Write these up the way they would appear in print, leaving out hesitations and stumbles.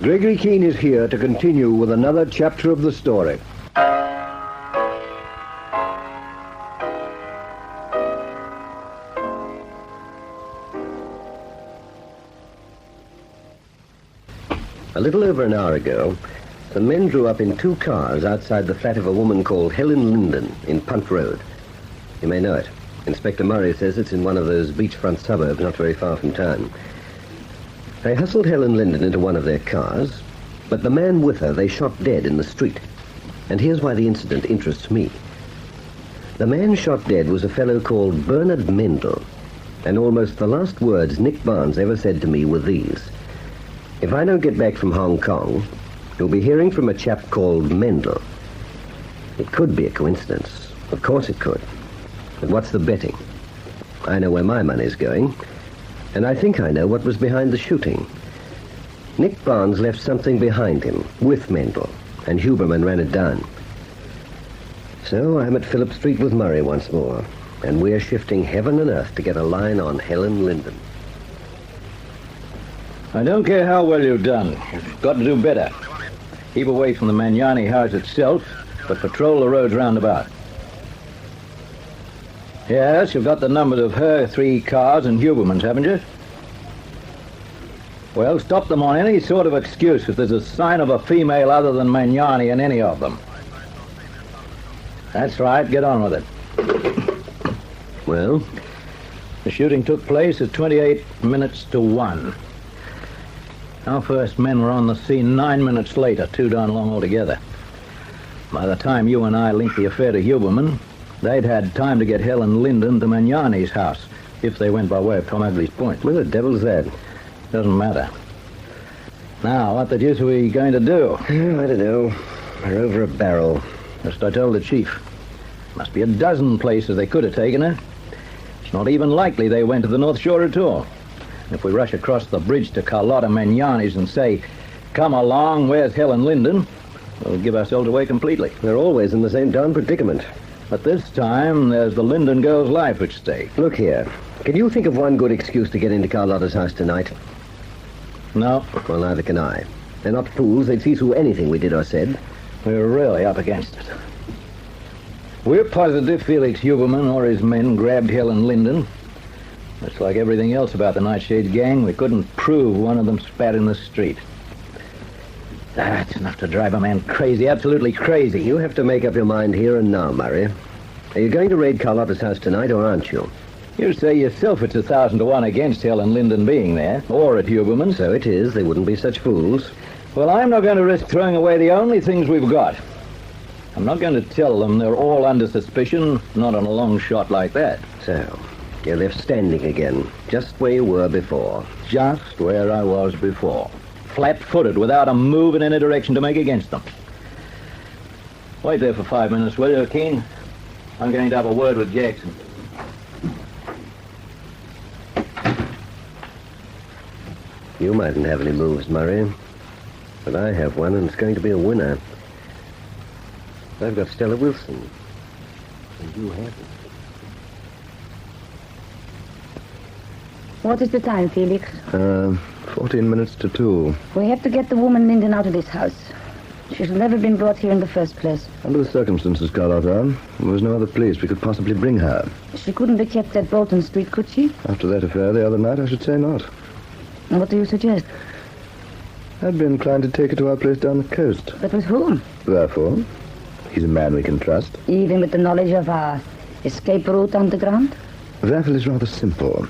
Gregory Keene is here to continue with another chapter of the story. A little over an hour ago, the men drew up in two cars outside the flat of a woman called Helen Linden in Punt Road. You may know it. Inspector Murray says it's in one of those beachfront suburbs not very far from town. They hustled Helen Linden into one of their cars, but the man with her they shot dead in the street. And here's why the incident interests me. The man shot dead was a fellow called Bernard Mendel, and almost the last words Nick Barnes ever said to me were these: "If I don't get back from Hong Kong, you'll be hearing from a chap called Mendel." It could be a coincidence. Of course it could. But what's the betting? I know where my money's going, and I think I know what was behind the shooting. Nick Barnes left something behind him, with Mendel, and Huberman ran it down. So I'm at Phillip Street with Murray once more, and we're shifting heaven and earth to get a line on Helen Linden. I don't care how well you've done. You've got to do better. Keep away from the Magnani house itself, but patrol the roads round about. Yes, you've got the numbers of her 3 cars and Huberman's, haven't you? Well, stop them on any sort of excuse if there's a sign of a female other than Magnani in any of them. That's right, get on with it. Well? The shooting took place at 28 minutes to 1. Our first men were on the scene 9 minutes later, too darn long altogether. By the time you and I linked the affair to Huberman, they'd had time to get Helen Linden to Magnani's house, if they went by way of Tom Ugly's Point. Where the devil's that? Doesn't matter. Now, what the deuce are we going to do? I don't know. We're over a barrel. Just I told the chief. Must be a dozen places they could have taken her. It's not even likely they went to the North Shore at all. If we rush across the bridge to Carlotta Magnani's and say, "Come along, where's Helen Linden?" we'll give ourselves away completely. We're always in the same darn predicament. But this time, there's the Linden girl's life at stake. Look here. Can you think of one good excuse to get into Carlotta's house tonight? No. Well, neither can I. They're not fools. They'd see through anything we did or said. We're really up against it. We're positive Felix Huberman or his men grabbed Helen Linden. It's like everything else about the NightShade gang. We couldn't prove one of them spat in the street. That's enough to drive a man crazy, absolutely crazy. You have to make up your mind here and now, Murray. Are you going to raid Carlotta's house tonight, or aren't you? You say yourself it's 1,000 to 1 against Helen Linden being there, or at Huberman's. So it is. They wouldn't be such fools. Well, I'm not going to risk throwing away the only things we've got. I'm not going to tell them they're all under suspicion, not on a long shot like that. So, you're left standing again, just where you were before. Just where I was before. Flat-footed, without a move in any direction to make against them. Wait there for 5 minutes, will you, Keene? I'm going to have a word with Jackson. You mightn't have any moves, Murray. But I have one, and it's going to be a winner. I've got Stella Wilson. And you haven't. What is the time, Felix? 14 minutes to 2. We have to get the woman Linden out of this house. She's never been brought here in the first place. Under the circumstances, Carlotta, there was no other place we could possibly bring her. She couldn't be kept at Bolton Street, could she? After that affair the other night, I should say not. And what do you suggest? I'd be inclined to take her to our place down the coast. But with whom? Therefore, he's a man we can trust. Even with the knowledge of our escape route underground? Raffle is rather simple.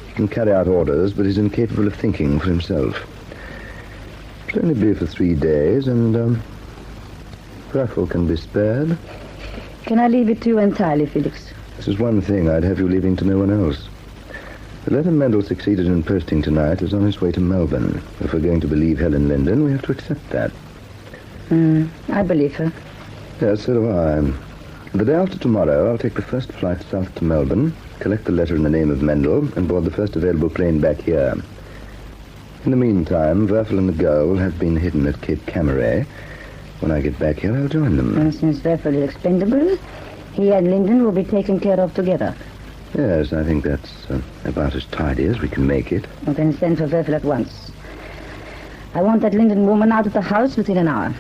He can carry out orders, but he's incapable of thinking for himself. It'll only be for 3 days, and, Raffle can be spared. Can I leave it to you entirely, Felix? This is one thing I'd have you leaving to no one else. The letter Mendel succeeded in posting tonight is on his way to Melbourne. If we're going to believe Helen Linden, we have to accept that. I believe her. Yes, so do I. The day after tomorrow, I'll take the first flight south to Melbourne, collect the letter in the name of Mendel, and board the first available plane back here. In the meantime, Werfel and the girl have been hidden at Cape Camaret. When I get back here, I'll join them. And since Werfel is expendable, he and Linden will be taken care of together. Yes, I think that's about as tidy as we can make it. Well, then send for Werfel at once. I want that Linden woman out of the house within an hour.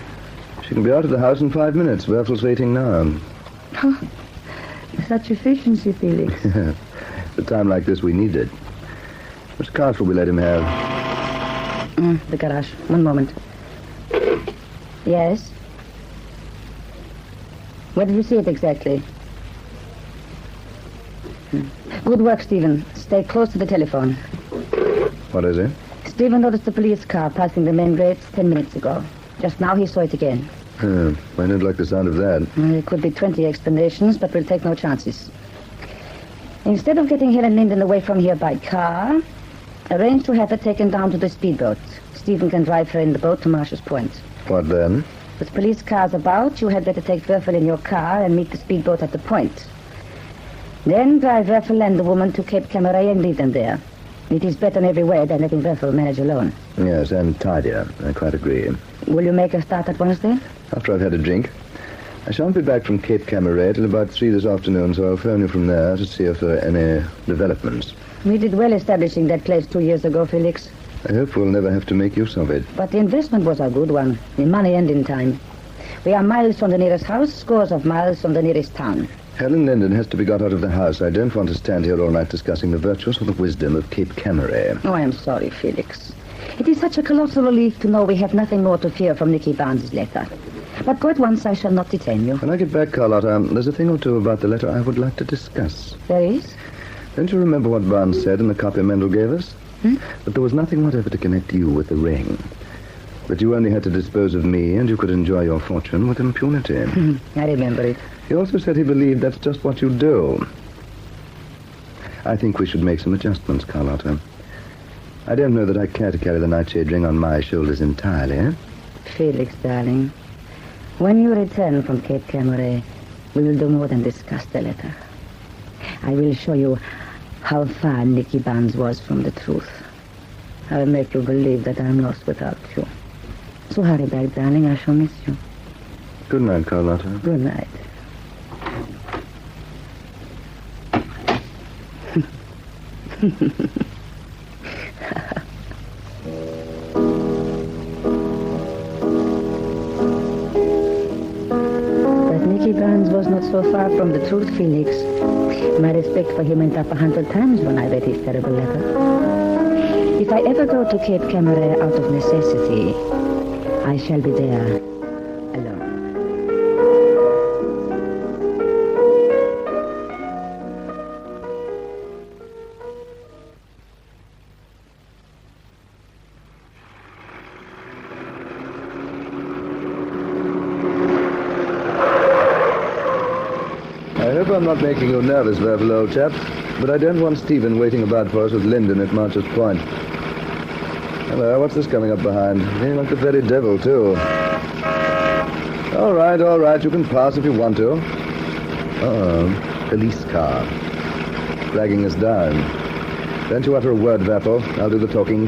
She can be out of the house in 5 minutes. Werfel's waiting now. Such efficiency, Felix. At a time like this, we need it. Which car shall we let him have? The garage. One moment. Yes? Where did you see it exactly? Good work, Stephen. Stay close to the telephone. What is it? Stephen noticed the police car passing the main gates 10 minutes ago. Just now he saw it again. I don't like the sound of that. There could be 20 explanations, but we'll take no chances. Instead of getting Helen Linden away from here by car, arrange to have her taken down to the speedboat. Stephen can drive her in the boat to Marshall's Point. What then? With police cars about, you had better take Werfel in your car and meet the speedboat at the point. Then drive Werfel and the woman to Cape Camaret and leave them there. It is better in every way than letting Werfel manage alone. Yes, and tidier. I quite agree. Will you make a start at once then? After I've had a drink. I shan't be back from Cape Camaret till about 3 this afternoon, so I'll phone you from there to see if there are any developments. We did well establishing that place 2 years ago, Felix. I hope we'll never have to make use of it. But the investment was a good one, in money and in time. We are miles from the nearest house, scores of miles from the nearest town. Helen Linden has to be got out of the house. I don't want to stand here all night discussing the virtues or the wisdom of Cape Camaret. Oh, I am sorry, Felix. It is such a colossal relief to know we have nothing more to fear from Nicky Barnes' letter. But go at once, I shall not detain you. When I get back, Carlotta, there's a thing or two about the letter I would like to discuss. There is? Don't you remember what Barnes said in the copy Mendel gave us? That there was nothing whatever to connect you with the ring. That you only had to dispose of me and you could enjoy your fortune with impunity. I remember it. He also said he believed that's just what you do. I think we should make some adjustments, Carlotta. I don't know that I care to carry the NightShade ring on my shoulders entirely. Felix, darling, when you return from Cape Camaret, we will do more than discuss the letter. I will show you how far Nicky Barnes was from the truth. I will make you believe that I'm lost without you. So hurry back, darling. I shall miss you. Good night, Carlotta. Good night. But Nicky Barnes was not so far from the truth, Felix. My respect for him went up 100 times when I read his terrible letter. If I ever go to Cape Camaret out of necessity, I shall be there alone. I hope I'm not making you nervous, Werfel, old chap, but I don't want Stephen waiting about for us with Linden at March's Point. Hello, what's this coming up behind? He like the very devil, too. All right, you can pass if you want to. Uh-oh, police car. Dragging us down. Don't you utter a word, Werfel. I'll do the talking.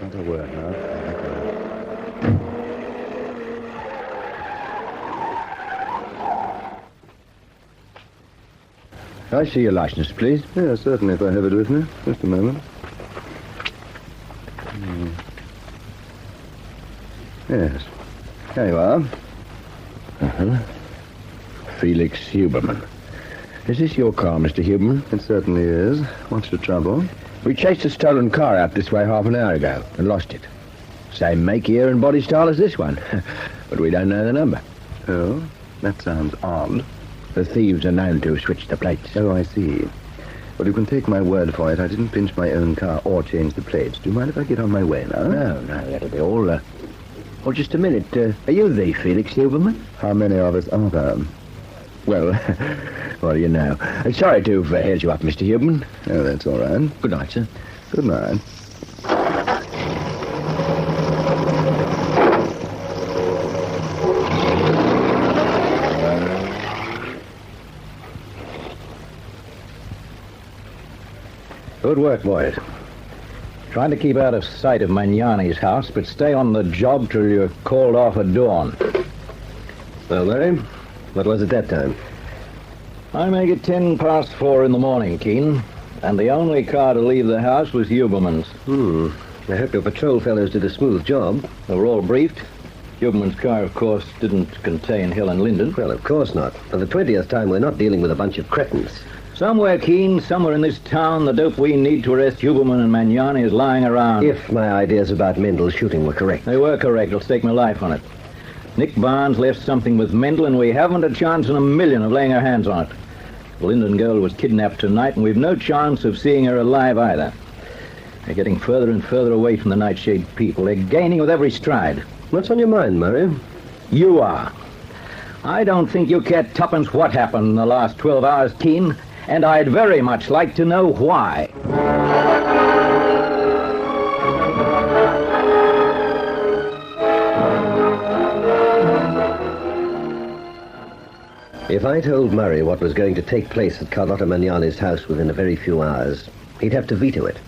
Not a word, no. I see your license, please. Yes, certainly, if I have it with me. Just a moment. Yes. There you are. Uh-huh. Felix Huberman. Is this your car, Mr. Huberman? It certainly is. What's the trouble? We chased a stolen car out this way half an hour ago and lost it. Same make, year, and body style as this one. But we don't know the number. Oh, that sounds odd. The thieves are known to have switched the plates. Oh, I see. Well, you can take my word for it. I didn't pinch my own car or change the plates. Do you mind if I get on my way now? No, that'll be all. Oh, just a minute. Are you the Felix Huberman? How many of us are there? Well, what do you know? Sorry to have held you up, Mr. Huberman. Oh, that's all right. Good night, sir. Good night. Good work, boys. Trying to keep out of sight of Magnani's house, but stay on the job till you're called off at dawn. Well, Murray, what was it that time? I make it 4:10 in the morning, Keen. And the only car to leave the house was Huberman's. I hope your patrol fellows did a smooth job. They were all briefed. Huberman's car, of course, didn't contain Hill and Linden. Well, of course not. For the 20th time, we're not dealing with a bunch of cretins. Somewhere, Keene, somewhere in this town, the dope we need to arrest Huberman and Magnani is lying around. If my ideas about Mendel's shooting were correct. They were correct. I'll stake my life on it. Nick Barnes left something with Mendel, and we haven't a chance in a million of laying our hands on it. The Linden girl was kidnapped tonight, and we've no chance of seeing her alive either. They're getting further and further away from the Nightshade people. They're gaining with every stride. What's on your mind, Murray? You are. I don't think you care tuppence what happened in the last 12 hours, Keene, and I'd very much like to know why. If I told Murray what was going to take place at Carlotta Magnani's house within a very few hours, he'd have to veto it.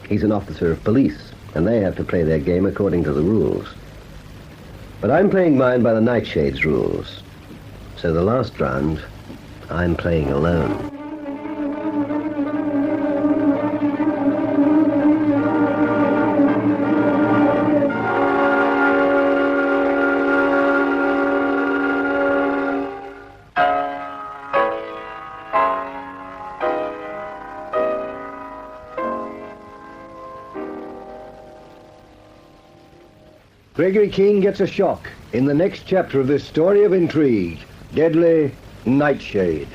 He's an officer of police, and they have to play their game according to the rules. But I'm playing mine by the Nightshade's rules. So the last round, I'm playing alone. Gregory King gets a shock in the next chapter of this story of intrigue, Deadly Nightshade.